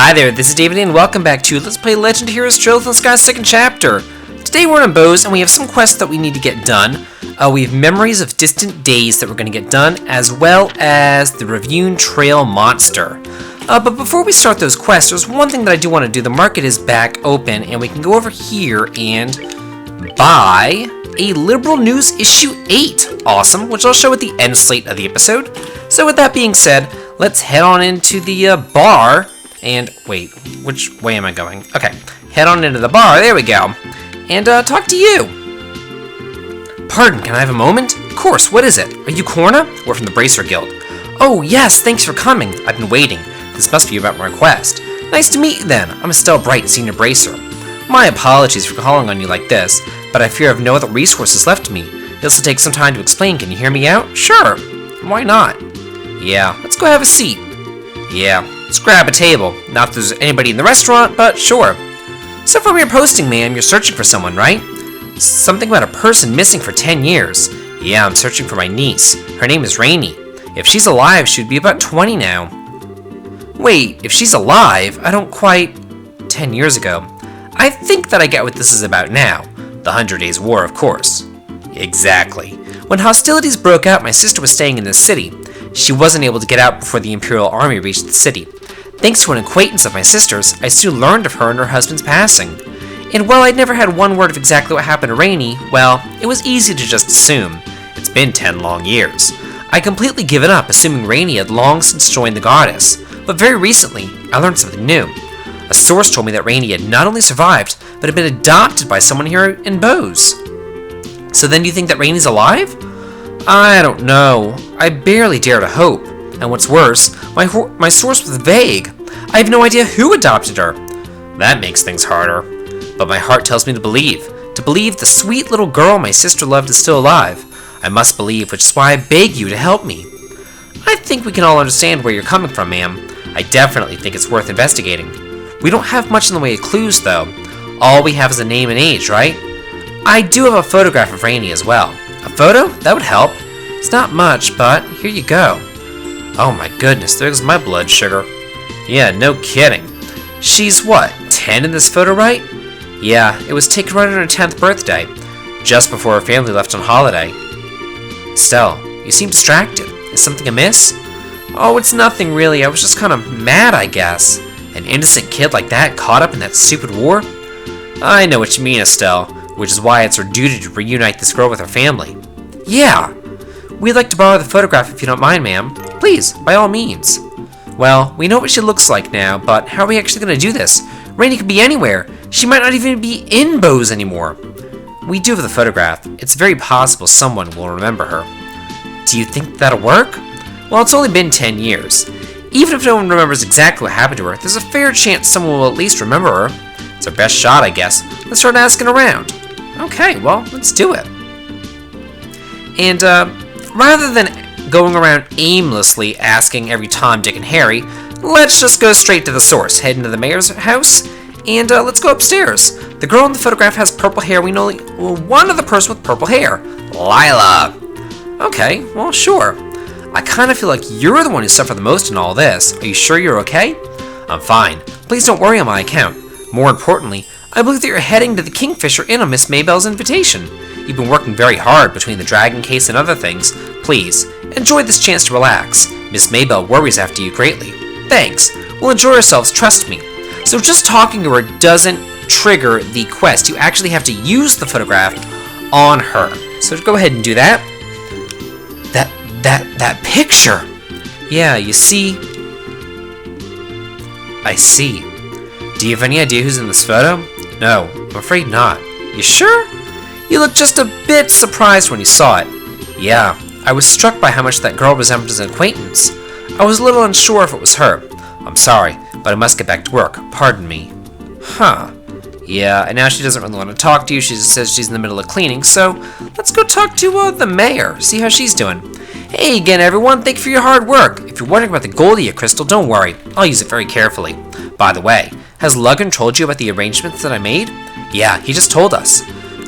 Hi there, this is David and welcome back to Let's Play Legend of Heroes Trails in the Sky 2nd chapter. Today we're on Bose and we have some quests that we need to get done. We have memories of distant days that we're going to get done, as well as the Reunited Trail monster. But before we start those quests, there's one thing that I do want to do. The market is back open and we can go over here and buy a Liberal News issue 8. Awesome, which I'll show at the end slate of the episode. So with that being said, let's head on into the bar. And wait, which way am I going? Okay, head on into the bar, there we go, and talk to you. Pardon, can I have a moment? Of course, what is it? Are you Corna? We're from the Bracer Guild. Oh yes, thanks for coming. I've been waiting. This must be about my request. Nice to meet you then. I'm Estelle Bright, Senior Bracer. My apologies for calling on you like this, but I fear I have no other resources left to me. This will take some time to explain. Can you hear me out? Sure. Why not? Yeah, let's go have a seat. Yeah. Let's grab a table. Not that there's anybody in the restaurant, but sure. So from your posting, ma'am, you're searching for someone, right? Something about a person missing for 10 years. Yeah, I'm searching for my niece. Her name is Rainy. If she's alive, she'd be about 20 now. Wait, if she's alive, I don't quite... 10 years ago. I think that I get what this is about now. The 100 Days War, of course. Exactly. When hostilities broke out, my sister was staying in this city. She wasn't able to get out before the Imperial Army reached the city. Thanks to an acquaintance of my sister's, I soon learned of her and her husband's passing. And while I'd never had one word of exactly what happened to Rainy, well, it was easy to just assume. It's been 10 long years. I completely given up, assuming Rainy had long since joined the goddess. But very recently, I learned something new. A source told me that Rainy had not only survived, but had been adopted by someone here in Bose. So then you think that Rainy's alive? I don't know. I barely dare to hope. And what's worse, my source was vague. I have no idea who adopted her. That makes things harder. But my heart tells me to believe. To believe the sweet little girl my sister loved is still alive. I must believe, which is why I beg you to help me. I think we can all understand where you're coming from, ma'am. I definitely think it's worth investigating. We don't have much in the way of clues, though. All we have is a name and age, right? I do have a photograph of Rainy as well. A photo? That would help. It's not much, but here you go. Oh my goodness, there's my blood sugar. Yeah, no kidding. She's what, 10 in this photo, right? Yeah, it was taken right on her 10th birthday, just before her family left on holiday. Estelle, you seem distracted. Is something amiss? Oh, it's nothing really. I was just kind of mad, I guess. An innocent kid like that caught up in that stupid war? I know what you mean, Estelle, which is why it's our duty to reunite this girl with her family. Yeah! We'd like to borrow the photograph if you don't mind, ma'am. Please, by all means. Well, we know what she looks like now, but how are we actually going to do this? Rainy could be anywhere. She might not even be in Bose anymore. We do have the photograph. It's very possible someone will remember her. Do you think that'll work? Well, it's only been 10 years. Even if no one remembers exactly what happened to her, there's a fair chance someone will at least remember her. It's our best shot, I guess. Let's start asking around. Okay, well, let's do it. And, rather than going around aimlessly asking every Tom, Dick, and Harry, let's just go straight to the source. Head into the mayor's house, and let's go upstairs. The girl in the photograph has purple hair. We know one other person with purple hair. Lila. Okay, well, sure. I kind of feel like you're the one who suffered the most in all this. Are you sure you're okay? I'm fine. Please don't worry on my account. More importantly, I believe that you're heading to the Kingfisher Inn on Miss Maybell's invitation. You've been working very hard between the dragon case and other things. Please, enjoy this chance to relax. Miss Maybell worries after you greatly. Thanks. We'll enjoy ourselves, trust me. So just talking to her doesn't trigger the quest. You actually have to use the photograph on her. So go ahead and do that. That picture. Yeah, you see. I see. Do you have any idea who's in this photo? No, I'm afraid not. You sure? You looked just a bit surprised when you saw it. Yeah, I was struck by how much that girl resembled an acquaintance. I was a little unsure if it was her. I'm sorry, but I must get back to work. Pardon me. Huh. Yeah, and now she doesn't really want to talk to you. She just says she's in the middle of cleaning, so let's go talk to the mayor, see how she's doing. Hey again, everyone. Thank you for your hard work. If you're wondering about the Goldia crystal, don't worry. I'll use it very carefully. By the way, has Lugan told you about the arrangements that I made? Yeah, he just told us.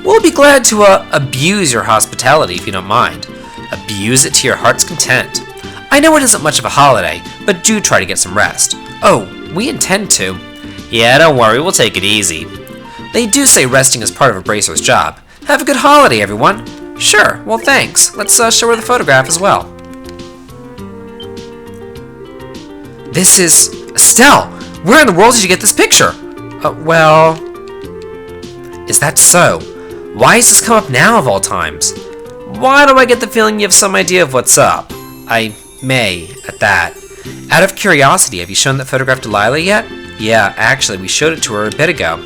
We'll be glad to abuse your hospitality if you don't mind. Abuse it to your heart's content. I know it isn't much of a holiday, but do try to get some rest. Oh, We intend to. Yeah, don't worry, we'll take it easy. They do say resting is part of a bracer's job. Have a good holiday, everyone. Sure, well thanks. Let's show her the photograph as well. This is... Estelle! Where in the world did you get this picture? Well... Is that so? Why has this come up now of all times? Why do I get the feeling you have some idea of what's up? I may, at that. Out of curiosity, have you shown that photograph to Lila yet? Yeah, actually, we showed it to her a bit ago.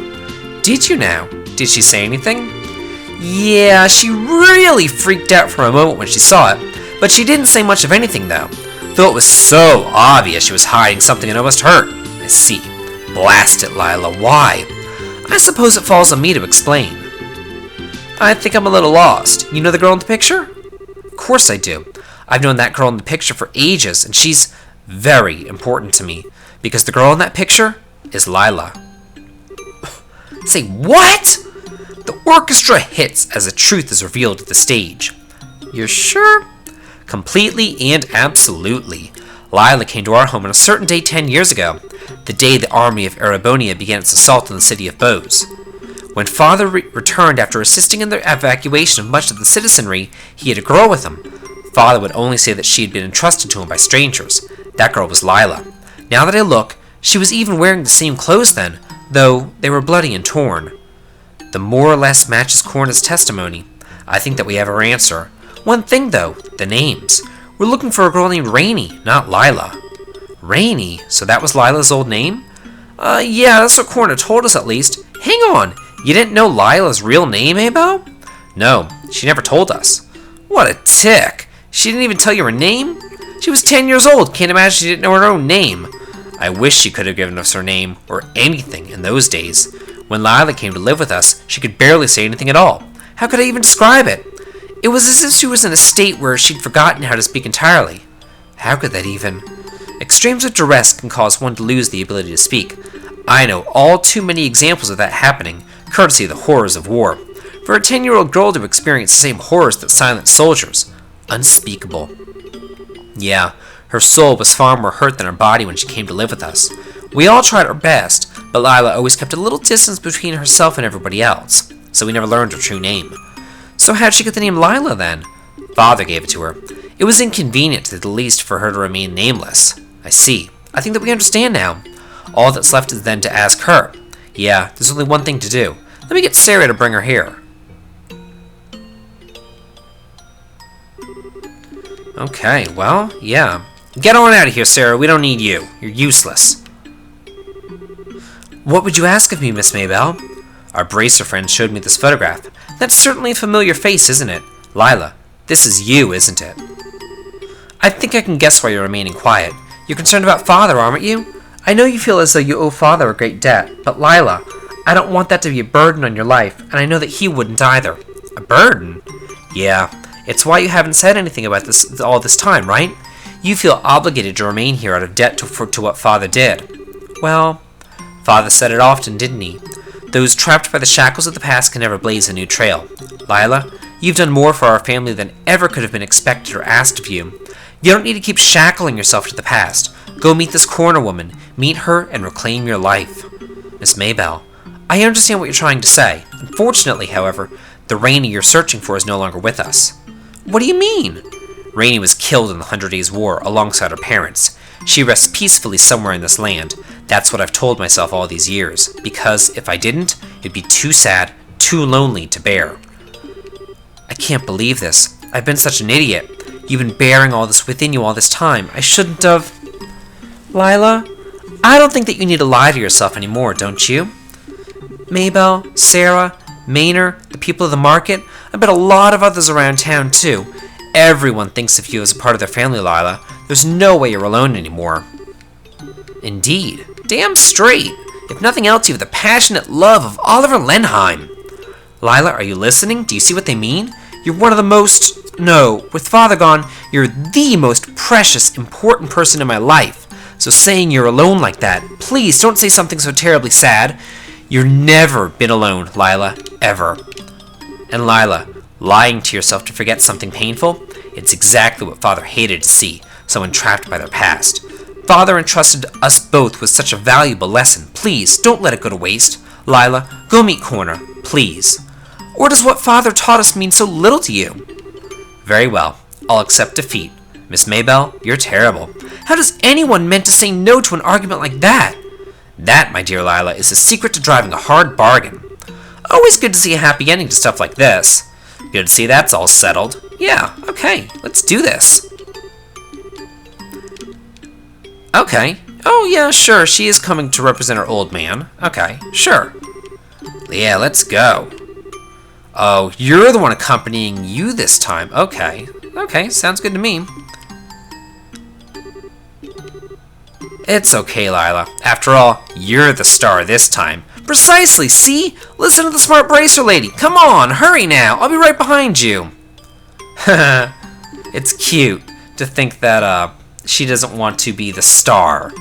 Did you now? Did she say anything? Yeah, she really freaked out for a moment when she saw it, but she didn't say much of anything though. Though it was so obvious she was hiding something and almost hurt. I see. Blast it, Lila, why? I suppose it falls on me to explain. I think I'm a little lost. You know the girl in the picture? Of course I do. I've known that girl in the picture for ages, and she's very important to me, because the girl in that picture is Lila. Say what? The orchestra hits as the truth is revealed at the stage. You're sure? Completely and absolutely. Lila came to our home on a certain day 10 years ago, the day the army of Erebonia began its assault on the city of Bose. When Father returned after assisting in the evacuation of much of the citizenry, he had a girl with him. Father would only say that she had been entrusted to him by strangers. That girl was Lila. Now that I look, she was even wearing the same clothes then, though they were bloody and torn. The more or less matches Corna's testimony. I think that we have our answer. One thing though, the names. We're looking for a girl named Rainey, not Lila. Rainey? So that was Lila's old name? Yeah, that's what Corna told us at least. Hang on, you didn't know Lila's real name, Abel? No, she never told us. What a tick. She didn't even tell you her name? She was 10 years old, can't imagine she didn't know her own name. I wish she could have given us her name, or anything, in those days. When Lila came to live with us, she could barely say anything at all. How could I even describe it? It was as if she was in a state where she'd forgotten how to speak entirely. How could that even... Extremes of duress can cause one to lose the ability to speak. I know all too many examples of that happening, courtesy of the horrors of war. For a 10-year-old girl to experience the same horrors that silent soldiers. Unspeakable. Yeah, her soul was far more hurt than her body when she came to live with us. We all tried our best, but Lila always kept a little distance between herself and everybody else, so we never learned her true name. So how'd she get the name Lila then? Father gave it to her. It was inconvenient to the least for her to remain nameless. I see. I think that we understand now. All that's left is then to ask her. Yeah, there's only one thing to do. Let me get Sarah to bring her here. Okay, well, yeah. Get on out of here, Sarah. We don't need you. You're useless. What would you ask of me, Miss Maybelle? Our bracer friend showed me this photograph. That's certainly a familiar face, isn't it? Lila, this is you, isn't it? I think I can guess why you're remaining quiet. You're concerned about Father, aren't you? I know you feel as though you owe Father a great debt, but Lila, I don't want that to be a burden on your life, and I know that he wouldn't either. A burden? Yeah, it's why you haven't said anything about this all this time, right? You feel obligated to remain here out of debt to what Father did. Well, Father said it often, didn't he? Those trapped by the shackles of the past can never blaze a new trail. Lila, you've done more for our family than ever could have been expected or asked of you. You don't need to keep shackling yourself to the past. Go meet this corner woman. Meet her and reclaim your life. Miss Maybelle, I understand what you're trying to say. Unfortunately, however, the Rainey you're searching for is no longer with us. What do you mean? Rainey was killed in the 100 Days' War alongside her parents. She rests peacefully somewhere in this land. That's what I've told myself all these years, because if I didn't, it'd be too sad, too lonely to bear. I can't believe this. I've been such an idiot. You've been bearing all this within you all this time. I shouldn't have... Lila, I don't think that you need to lie to yourself anymore, don't you? Maybelle, Sarah, Maynard, the people of the market, I bet a lot of others around town too. Everyone thinks of you as a part of their family, Lila. There's no way you're alone anymore. Indeed. Damn straight. If nothing else, you have the passionate love of Oliver Lenheim. Lila, are you listening? Do you see what they mean? You're one of the most... No, with Father gone, you're the most precious, important person in my life. So saying you're alone like that, please don't say something so terribly sad. You've never been alone, Lila, ever. And Lila, lying to yourself to forget something painful, it's exactly what Father hated to see, someone trapped by their past. Father entrusted us both with such a valuable lesson. Please, don't let it go to waste. Lila, go meet Corner, please. Or does what Father taught us mean so little to you? Very well, I'll accept defeat. Miss Maybelle, you're terrible. How does anyone meant to say no to an argument like that? That, my dear Lila, is the secret to driving a hard bargain. Always good to see a happy ending to stuff like this. Good to see that's all settled. Yeah, okay, let's do this. Okay. Oh, yeah, sure, she is coming to represent her old man. Okay, sure. Yeah, let's go. Oh, you're the one accompanying you this time. Okay. Okay, sounds good to me. It's okay, Lila. After all, you're the star this time. Precisely, see? Listen to the smart bracer lady. Come on, hurry now. I'll be right behind you. It's cute to think that, she doesn't want to be the star.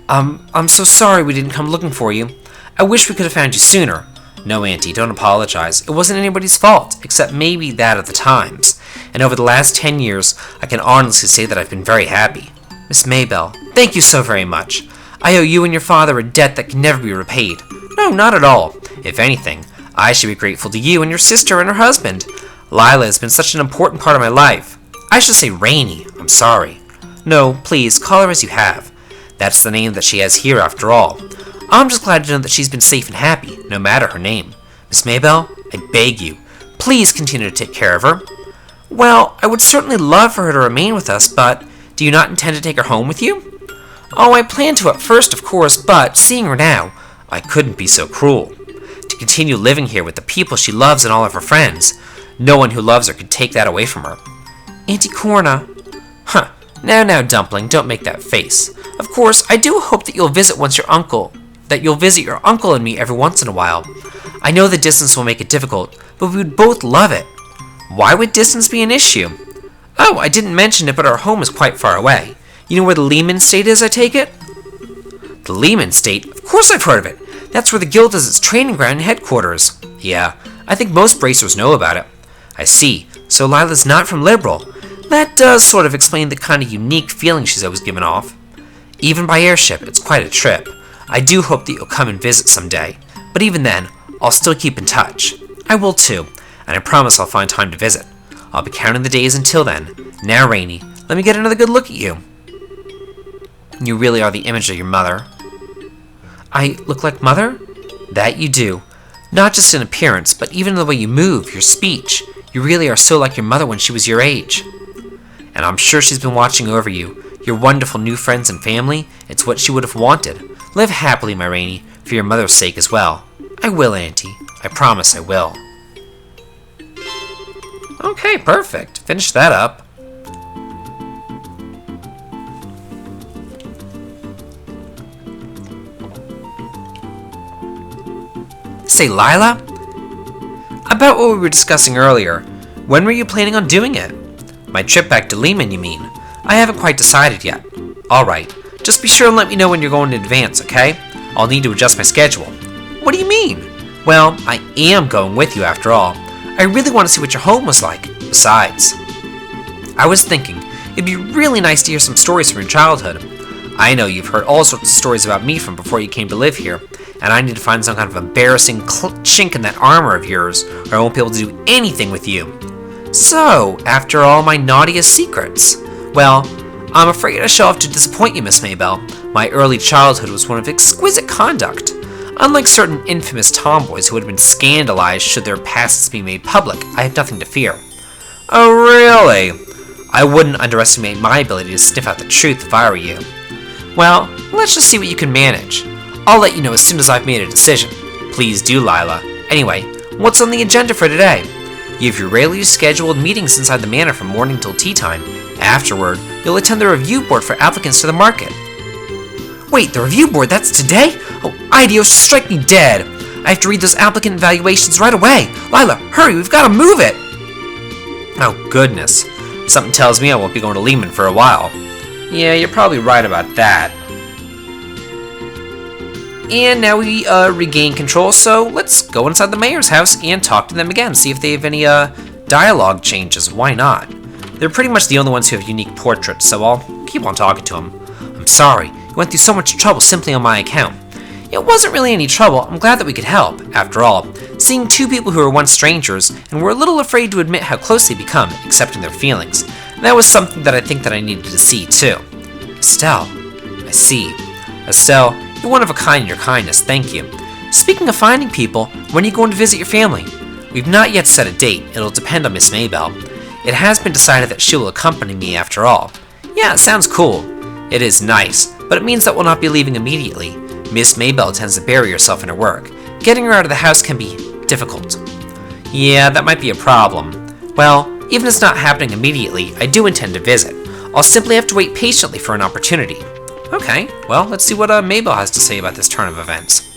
I'm so sorry we didn't come looking for you. I wish we could have found you sooner. No, Auntie, don't apologize. It wasn't anybody's fault, except maybe that of the times. And over the last 10 years, I can honestly say that I've been very happy. Miss Maybelle, thank you so very much. I owe you and your father a debt that can never be repaid. No, not at all. If anything, I should be grateful to you and your sister and her husband. Lila has been such an important part of my life. I should say Rainy. I'm sorry. No, please, call her as you have. That's the name that she has here after all. I'm just glad to know that she's been safe and happy, no matter her name. Miss Maybelle, I beg you, please continue to take care of her. Well, I would certainly love for her to remain with us, but do you not intend to take her home with you? Oh, I planned to at first, of course, but seeing her now, I couldn't be so cruel. To continue living here with the people she loves and all of her friends, no one who loves her could take that away from her. Auntie Corna. Huh. Now, Dumpling, don't make that face. Of course, I do hope that you'll visit your uncle and me every once in a while. I know the distance will make it difficult, but we would both love it. Why would distance be an issue? Oh, I didn't mention it, but our home is quite far away. You know where the Lehman State is, I take it? The Lehman State? Of course I've heard of it. That's where the guild has its training ground and headquarters. Yeah, I think most bracers know about it. I see. So Lila's not from Liberal. That does sort of explain the kind of unique feeling she's always given off. Even by airship, it's quite a trip. I do hope that you'll come and visit someday. But even then, I'll still keep in touch. I will too, and I promise I'll find time to visit. I'll be counting the days until then. Now, Rainy, let me get another good look at you. You really are the image of your mother. I look like Mother? That you do. Not just in appearance, but even in the way you move, your speech. You really are so like your mother when she was your age. And I'm sure she's been watching over you. Your wonderful new friends and family, it's what she would have wanted. Live happily, my Rainy, for your mother's sake as well. I will, Auntie. I promise I will. Okay, perfect. Finish that up. Say, Lila? About what we were discussing earlier. When were you planning on doing it? My trip back to Lehman, you mean? I haven't quite decided yet. Alright, just be sure and let me know when you're going in advance, okay? I'll need to adjust my schedule. What do you mean? Well, I am going with you after all. I really want to see what your home was like. Besides, I was thinking, it'd be really nice to hear some stories from your childhood. I know you've heard all sorts of stories about me from before you came to live here, and I need to find some kind of embarrassing chink in that armor of yours, or I won't be able to do anything with you. So, after all my naughtiest secrets. Well, I'm afraid I shall have to disappoint you, Miss Maybelle. My early childhood was one of exquisite conduct. Unlike certain infamous tomboys who would have been scandalized should their pasts be made public, I have nothing to fear. Oh, really? I wouldn't underestimate my ability to sniff out the truth if I were you. Well, let's just see what you can manage. I'll let you know as soon as I've made a decision. Please do, Lila. Anyway, what's on the agenda for today? You have your regularly scheduled meetings inside the manor from morning till tea time. Afterward, you'll attend the review board for applicants to the market. Wait, the review board, that's today? Oh, Idios, strike me dead. I have to read those applicant evaluations right away. Lila, hurry, we've got to move it. Oh, goodness. Something tells me I won't be going to Lehman for a while. Yeah, you're probably right about that. And now we regain control, so let's go inside the mayor's house and talk to them again, see if they have any dialogue changes. Why not? They're pretty much the only ones who have unique portraits, so I'll keep on talking to them. I'm I'm sorry. You went through so much trouble simply on my account. It wasn't really any trouble. I'm glad that we could help. After all, seeing two people who were once strangers and were a little afraid to admit how close they become, accepting their feelings. And that was something that I think that I needed to see, too. Estelle. I see. Estelle, you're one of a kind in your kindness. Thank you. Speaking of finding people, when are you going to visit your family? We've not yet set a date. It'll depend on Miss Maybelle. It has been decided that she will accompany me after all. Yeah, it sounds cool. It is nice, but it means that we'll not be leaving immediately. Miss Maybelle tends to bury herself in her work. Getting her out of the house can be difficult. Yeah, that might be a problem. Well, even if it's not happening immediately, I do intend to visit. I'll simply have to wait patiently for an opportunity. Okay, well, let's see what Maybelle has to say about this turn of events.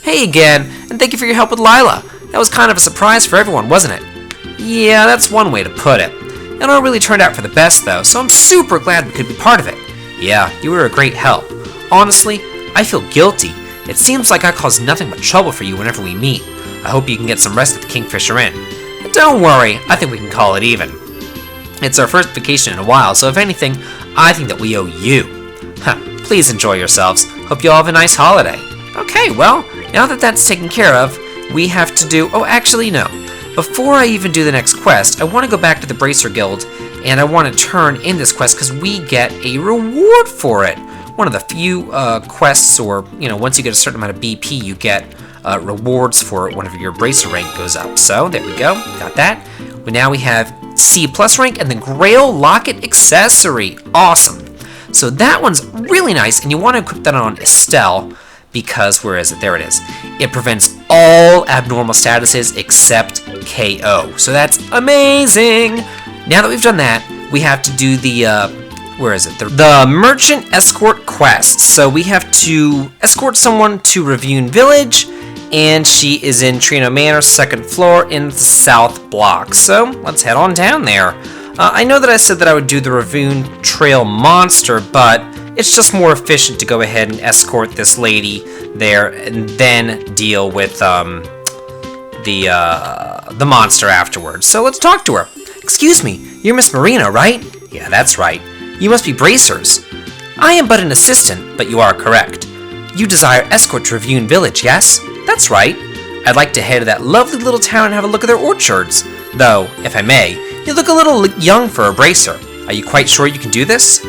Hey again, and thank you for your help with Lila. That was kind of a surprise for everyone, wasn't it? Yeah, that's one way to put it. It all really turned out for the best, though, so I'm super glad we could be part of it. Yeah, you were a great help. Honestly, I feel guilty. It seems like I cause nothing but trouble for you whenever we meet. I hope you can get some rest at the Kingfisher Inn. But don't worry, I think we can call it even. It's our first vacation in a while, so if anything, I think that we owe you. Please enjoy yourselves. Hope you all have a nice holiday. Okay, well, now that that's taken care of, we have to do... Oh, actually, no. Before I even do the next quest, I want to go back to the Bracer Guild, and I want to turn in this quest because we get a reward for it. One of the few quests, or, once you get a certain amount of BP, you get rewards for it whenever your Bracer rank goes up. So, there we go. Got that. Now we have C+ rank and the Grail Locket Accessory. Awesome. So that one's really nice, and you want to equip that on Estelle, because, where is it? There it is. It prevents all abnormal statuses except KO. So that's amazing! Now that we've done that, we have to do the, where is it? The Merchant Escort quest. So we have to escort someone to Reunited Village, and she is in Trino Manor, 2nd floor in the South Block. So let's head on down there. I know that I said that I would do the Ravine Trail Monster, but it's just more efficient to go ahead and escort this lady there and then deal with the monster afterwards. So let's talk to her. Excuse me, you're Miss Marino, right? Yeah, that's right. You must be Bracers. I am but an assistant, but you are correct. You desire escort to Reunited Village, yes? That's right. I'd like to head to that lovely little town and have a look at their orchards. Though, if I may, you look a little young for a Bracer. Are you quite sure you can do this?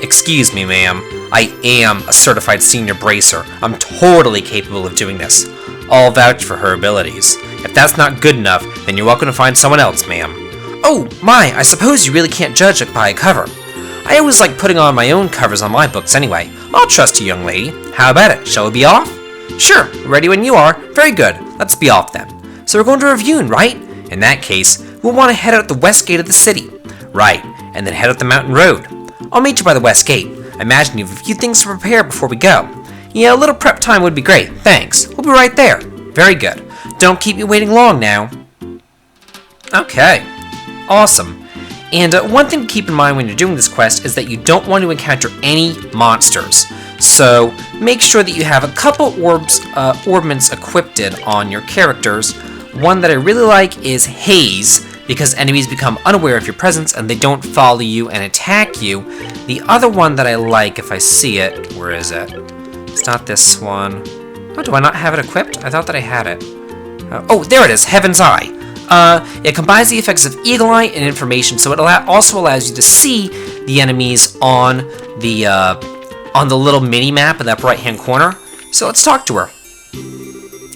Excuse me, ma'am. I am a certified senior Bracer. I'm totally capable of doing this. I'll vouch for her abilities. If that's not good enough, then you're welcome to find someone else, ma'am. Oh, my, I suppose you really can't judge it by a cover. I always like putting on my own covers on my books anyway. I'll trust you, young lady. How about it? Shall we be off? Sure, ready when you are. Very good. Let's be off then. So we're going to Reunited, right? In that case, we'll want to head out the west gate of the city. Right, and then head up the mountain road. I'll meet you by the west gate. I imagine you have a few things to prepare before we go. Yeah, a little prep time would be great. Thanks. We'll be right there. Very good. Don't keep me waiting long now. Okay. Awesome. And one thing to keep in mind when you're doing this quest is that you don't want to encounter any monsters. So make sure that you have a couple orbments equipped on your characters. One that I really like is Haze, because enemies become unaware of your presence and they don't follow you and attack you. The other one that I like, if I see it, where is it? It's not this one. Oh, do I not have it equipped? I thought that I had it. Oh, there it is, Heaven's Eye. It combines the effects of Eagle Eye and information, so it also allows you to see the enemies on the little mini-map in the upper right-hand corner. So let's talk to her.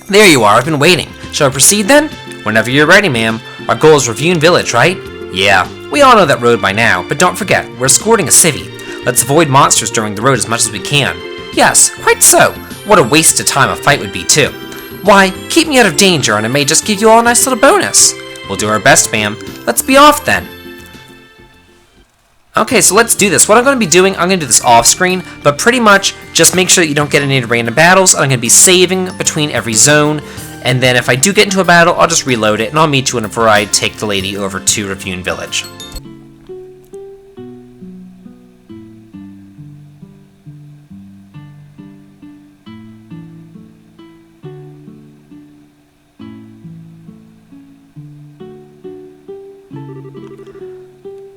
There you are, I've been waiting. Shall I proceed then? Whenever you're ready, ma'am. Our goal is Reunited Village, right? Yeah, we all know that road by now, but don't forget, we're escorting a civvy. Let's avoid monsters during the road as much as we can. Yes, quite so. What a waste of time a fight would be, too. Why, keep me out of danger and I may just give you all a nice little bonus. We'll do our best, ma'am. Let's be off then. Okay, so let's do this. What I'm going to be doing, I'm going to do this off screen, but pretty much just make sure that you don't get any random battles. I'm going to be saving between every zone, and then if I do get into a battle, I'll just reload it, and I'll meet you whenever I take the lady over to Reunited Village.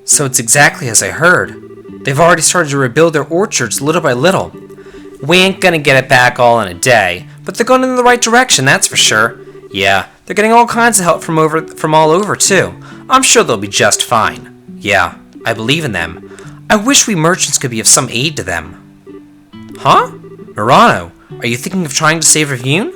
So it's exactly as I heard. They've already started to rebuild their orchards little by little. We ain't gonna get it back all in a day, but they're going in the right direction, that's for sure. Yeah, they're getting all kinds of help from all over, too. I'm sure they'll be just fine. Yeah, I believe in them. I wish we merchants could be of some aid to them. Huh? Murano, are you thinking of trying to save Reunion?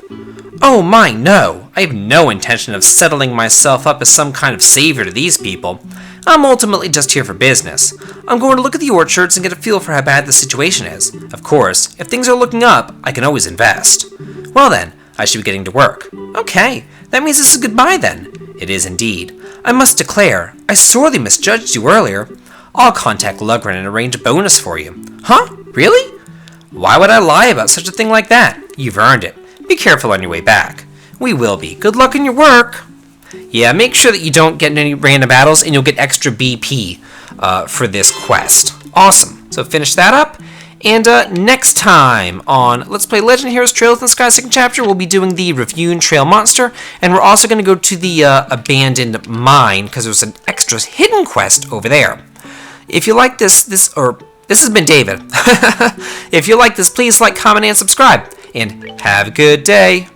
Oh my, no. I have no intention of settling myself up as some kind of savior to these people. I'm ultimately just here for business. I'm going to look at the orchards and get a feel for how bad the situation is. Of course, if things are looking up, I can always invest. Well then, I should be getting to work. Okay, that means this is goodbye then. It is indeed. I must declare, I sorely misjudged you earlier. I'll contact Lugren and arrange a bonus for you. Huh? Really? Why would I lie about such a thing like that? You've earned it. Be careful on your way back. We will be. Good luck in your work. Yeah, make sure that you don't get in any random battles, and you'll get extra BP for this quest. Awesome. So finish that up. And next time on Let's Play Legend Heroes Trail in the Sky 2nd chapter, we'll be doing the Reunited Trail Monster, and we're also going to go to the abandoned mine, because there's an extra hidden quest over there. If you like this has been David. If you like this, please like, comment, and subscribe. And have a good day.